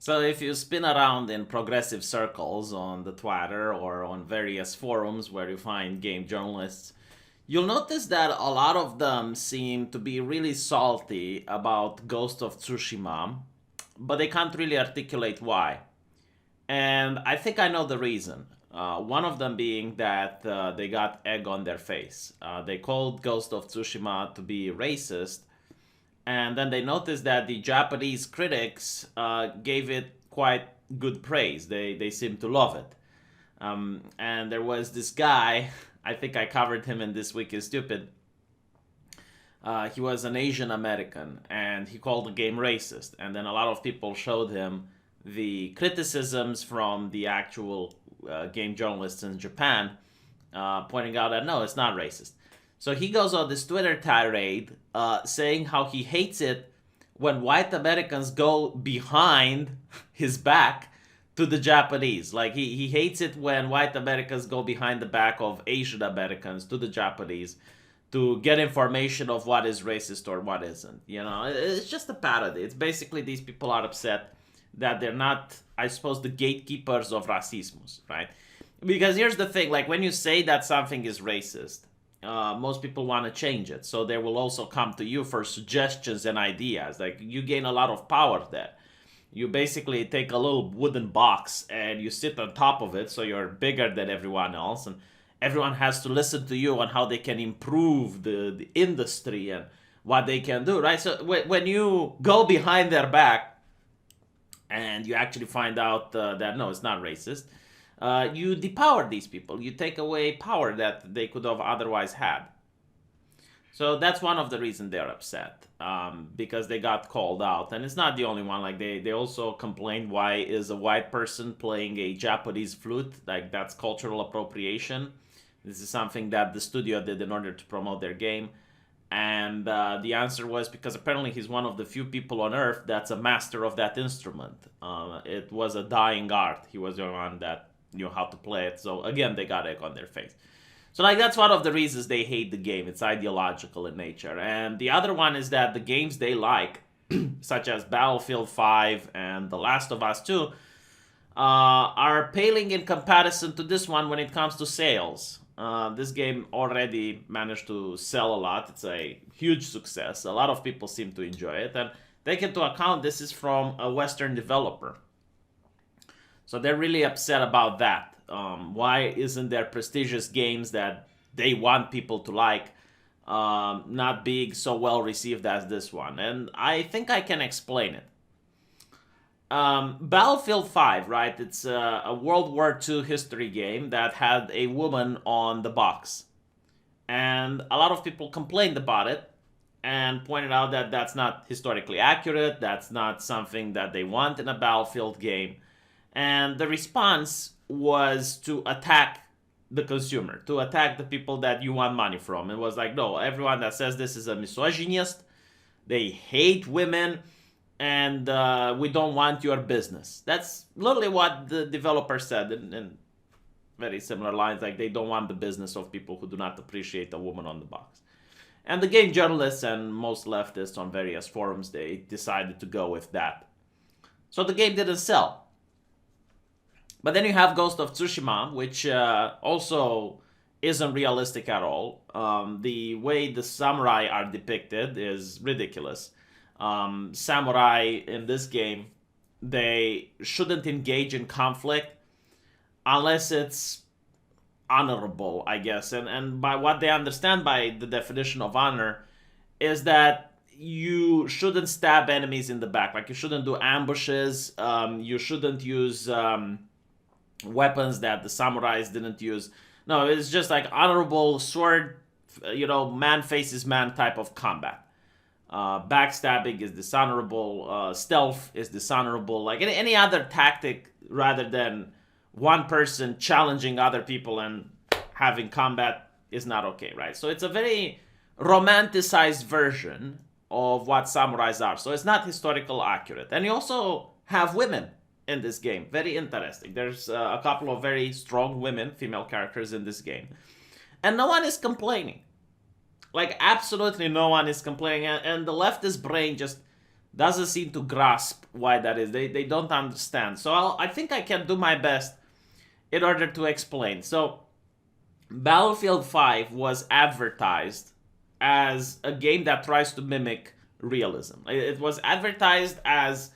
So if you spin around in progressive circles on the Twitter or on various forums where you find game journalists, you'll notice that a lot of them seem to be really salty about Ghost of Tsushima, but they can't really articulate why. And I think I know the reason. One of them being that they got egg on their face. They called Ghost of Tsushima to be racist, and then they noticed that the Japanese critics gave it quite good praise. They seemed to love it. And there was this guy, I think I covered him in This Week is Stupid. He was an Asian American, and he called the game racist. And then a lot of people showed him the criticisms from the actual game journalists in Japan, pointing out that no, it's not racist. So he goes on this Twitter tirade saying how he hates it when white Americans go behind his back to the Japanese. Like he hates it when white Americans go behind the back of Asian Americans to the Japanese to get information of what is racist or what isn't. You know, it's just a parody. It's basically these people are upset that they're not, I suppose, the gatekeepers of racismus, right? Because here's the thing, like when you say that something is racist, most people want to change it. So they will also come to you for suggestions and ideas. Like you gain a lot of power there. You basically take a little wooden box and you sit on top of it, so you're bigger than everyone else, and everyone has to listen to you on how they can improve the industry and what they can do, right? So when you go behind their back and you actually find out that no, it's not racist, you depower these people. You take away power that they could have otherwise had. So that's one of the reasons they're upset, because they got called out. And it's not the only one. Like they also complained, why is a white person playing a Japanese flute? Like that's cultural appropriation. This is something that the studio did in order to promote their game. And the answer was because apparently he's one of the few people on Earth that's a master of that instrument. It was a dying art. He was the one that knew how to play it. So again, they got egg on their face. So like that's one of the reasons they hate the game. It's ideological in nature. And the other one is that the games they like, such as Battlefield 5 and The Last of Us 2, are paling in comparison to this one when it comes to sales. This game already managed to sell a lot. It's a huge success. A lot of people seem to enjoy it. And take into account this is from a Western developer. So they're really upset about that. Why isn't there prestigious games that they want people to like not being so well received as this one? And I think I can explain it. Battlefield 5, right? It's a World War II history game that had a woman on the box. And a lot of people complained about it and pointed out that that's not historically accurate, that's not something that they want in a Battlefield game. And the response was to attack the consumer, to attack the people that you want money from. It was like, no, everyone that says this is a misogynist, they hate women, and we don't want your business. That's literally what the developer said in very similar lines, like they don't want the business of people who do not appreciate a woman on the box. And the game journalists and most leftists on various forums, they decided to go with that. So the game didn't sell. But then you have Ghost of Tsushima, which also isn't realistic at all. The way the samurai are depicted is ridiculous. Samurai in this game, they shouldn't engage in conflict unless it's honorable, I guess. And by what they understand by the definition of honor is that you shouldn't stab enemies in the back. Like you shouldn't do ambushes. You shouldn't use weapons that the samurais didn't use. No, it's just like honorable sword, man faces man type of combat. Backstabbing is dishonorable. Stealth is dishonorable. Like any other tactic rather than one person challenging other people and having combat is not okay, right? So it's a very romanticized version of what samurais are. So it's not historical accurate. And you also have women in this game. Very interesting. There's a couple of very strong women, female characters in this game. And no one is complaining. Like, absolutely no one is complaining. And the leftist brain just doesn't seem to grasp why that is. They don't understand. So I think I can do my best in order to explain. So Battlefield 5 was advertised as a game that tries to mimic realism. It was advertised as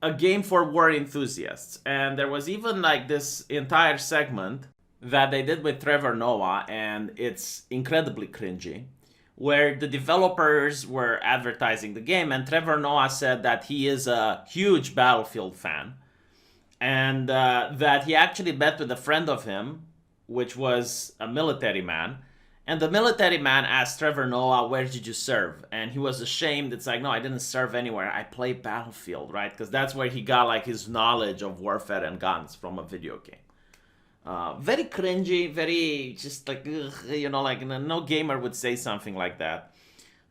a game for war enthusiasts. And there was even like this entire segment that they did with Trevor Noah, and it's incredibly cringy, where the developers were advertising the game, and Trevor Noah said that he is a huge Battlefield fan, and that he actually met with a friend of him, which was a military man. And the military man asked Trevor Noah, "Where did you serve?" And he was ashamed. It's like, "No, I didn't serve anywhere. I play Battlefield," right? Because that's where he got like his knowledge of warfare and guns, from a video game. Very cringy, very just like, ugh, like no gamer would say something like that.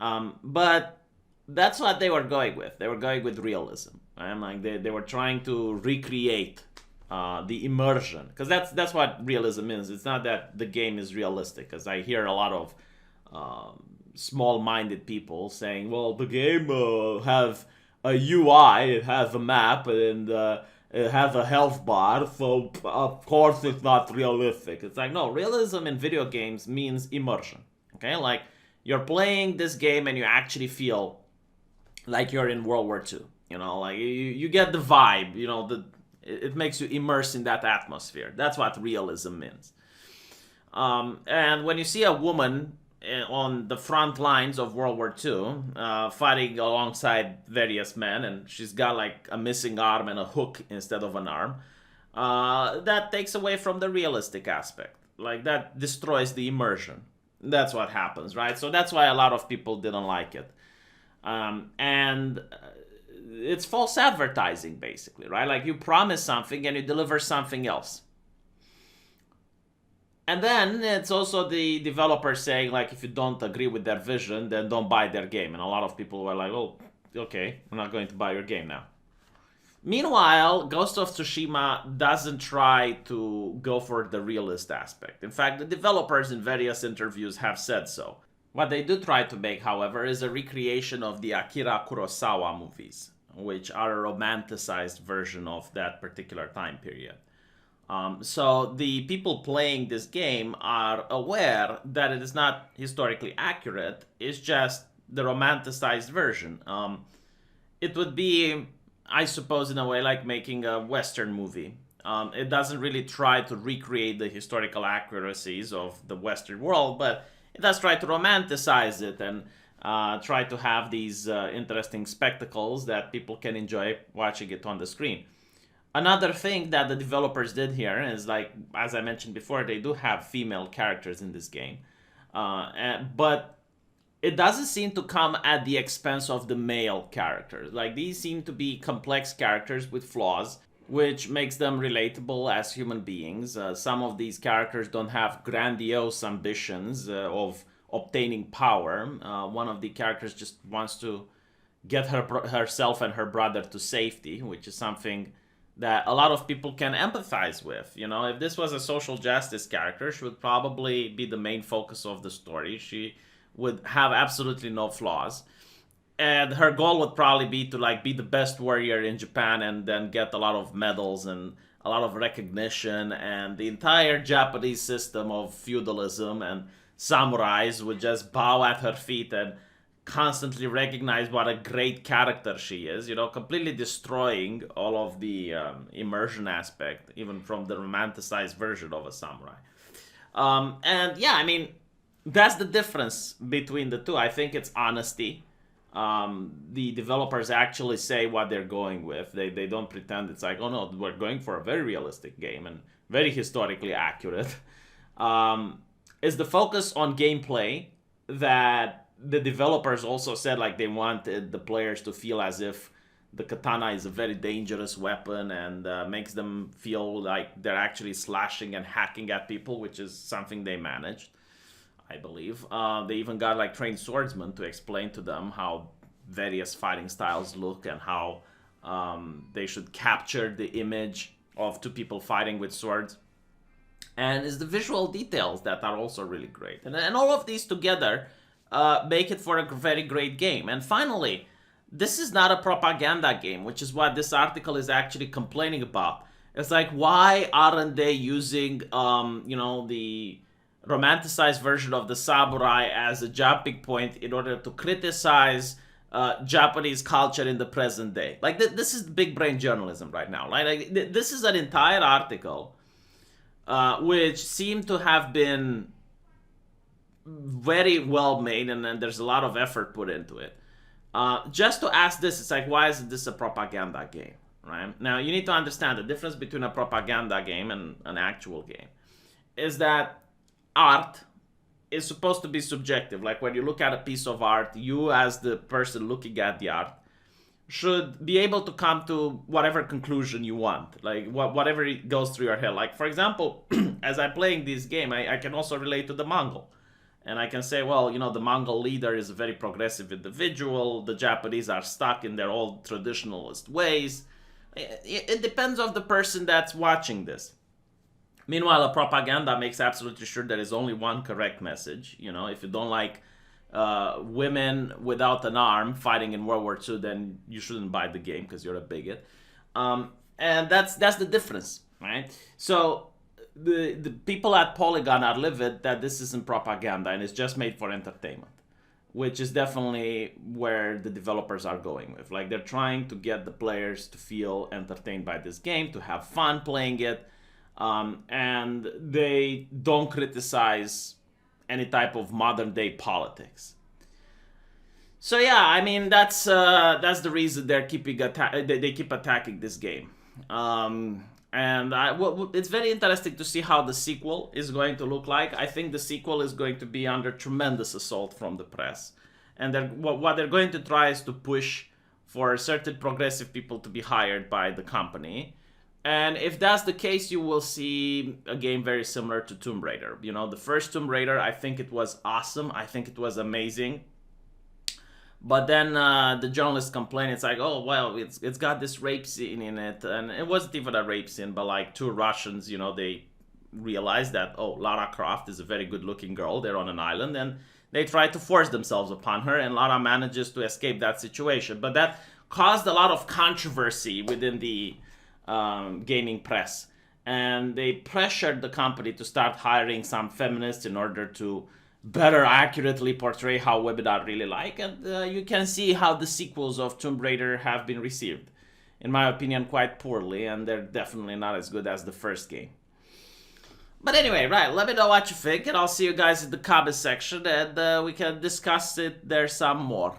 But that's what they were going with. They were going with realism. And like they were trying to recreate the immersion, because that's what realism is. It's not that the game is realistic, because I hear a lot of small-minded people saying, "Well, the game have a UI, it has a map, and it has a health bar, so of course it's not realistic." It's like, no, realism in video games means immersion. Okay, like you're playing this game and you actually feel like you're in World War II. Like you get the vibe. It makes you immerse in that atmosphere. That's what realism means. And when you see a woman on the front lines of World War II, fighting alongside various men, and she's got like a missing arm and a hook instead of an arm, that takes away from the realistic aspect. Like that destroys the immersion. That's what happens, right? So that's why a lot of people didn't like it. And it's false advertising, basically, right? Like you promise something and you deliver something else. And then it's also the developer saying, like, if you don't agree with their vision, then don't buy their game. And a lot of people were like, "Oh, okay, I'm not going to buy your game now." Meanwhile, Ghost of Tsushima doesn't try to go for the realist aspect. In fact, the developers in various interviews have said so. What they do try to make, however, is a recreation of the Akira Kurosawa movies, which are a romanticized version of that particular time period. So the people playing this game are aware that it is not historically accurate. It's just the romanticized version. It would be, I suppose, in a way like making a Western movie. It doesn't really try to recreate the historical accuracies of the Western world, but it does try to romanticize it and try to have these interesting spectacles that people can enjoy watching it on the screen. Another thing that the developers did here is, like, as I mentioned before, they do have female characters in this game. But it doesn't seem to come at the expense of the male characters. Like, these seem to be complex characters with flaws, which makes them relatable as human beings. Some of these characters don't have grandiose ambitions of obtaining power. One of the characters just wants to get herself and her brother to safety, which is something that a lot of people can empathize with. If this was a social justice character, she would probably be the main focus of the story. She would have absolutely no flaws. And her goal would probably be to be the best warrior in Japan and then get a lot of medals and a lot of recognition, and the entire Japanese system of feudalism and samurais would just bow at her feet and constantly recognize what a great character she is, completely destroying all of the immersion aspect, even from the romanticized version of a samurai. And yeah, I mean, that's the difference between the two. I think it's honesty. The developers actually say what they're going with. They don't pretend it's like, "Oh no, we're going for a very realistic game and very historically accurate." Is the focus on gameplay that the developers also said, like, they wanted the players to feel as if the katana is a very dangerous weapon and makes them feel like they're actually slashing and hacking at people, which is something they managed, I believe. They even got trained swordsmen to explain to them how various fighting styles look and how they should capture the image of two people fighting with swords. And it's the visual details that are also really great. And all of these together make it for a very great game. And finally, this is not a propaganda game, which is what this article is actually complaining about. It's like, why aren't they using, the romanticized version of the samurai as a jumping point in order to criticize Japanese culture in the present day? Like, this is big brain journalism right now. Like this is an entire article which seemed to have been very well made, and then there's a lot of effort put into it. Just to ask this, it's like, why isn't this a propaganda game? Right? Now, you need to understand the difference between a propaganda game and an actual game is that art is supposed to be subjective. Like, when you look at a piece of art, you, as the person looking at the art, should be able to come to whatever conclusion you want, like whatever goes through your head. Like, for example, as I'm playing this game, I can also relate to the Mongol. And I can say, well, the Mongol leader is a very progressive individual. The Japanese are stuck in their old traditionalist ways. It depends on the person that's watching this. Meanwhile, a propaganda makes absolutely sure there is only one correct message. If you don't like women without an arm fighting in World War II, then you shouldn't buy the game because you're a bigot. And that's the difference, right? So the people at Polygon are livid that this isn't propaganda and it's just made for entertainment, which is definitely where the developers are going with. Like, they're trying to get the players to feel entertained by this game, to have fun playing it, and they don't criticize any type of modern day politics. So yeah, I mean, that's the reason they keep attacking this game. It's very interesting to see how the sequel is going to look like. I think the sequel is going to be under tremendous assault from the press. And what they're going to try is to push for certain progressive people to be hired by the company. And if that's the case, you will see a game very similar to Tomb Raider. The first Tomb Raider, I think it was awesome. I think it was amazing. But then the journalists complain. It's like, oh, well, it's got this rape scene in it. And it wasn't even a rape scene, but like two Russians, they realized that, oh, Lara Croft is a very good-looking girl. They're on an island, and they try to force themselves upon her, and Lara manages to escape that situation. But that caused a lot of controversy within the gaming press. And they pressured the company to start hiring some feminists in order to better accurately portray how women are really like. And you can see how the sequels of Tomb Raider have been received. In my opinion, quite poorly, and they're definitely not as good as the first game. But anyway, right, let me know what you think, and I'll see you guys in the comment section, and we can discuss it there some more.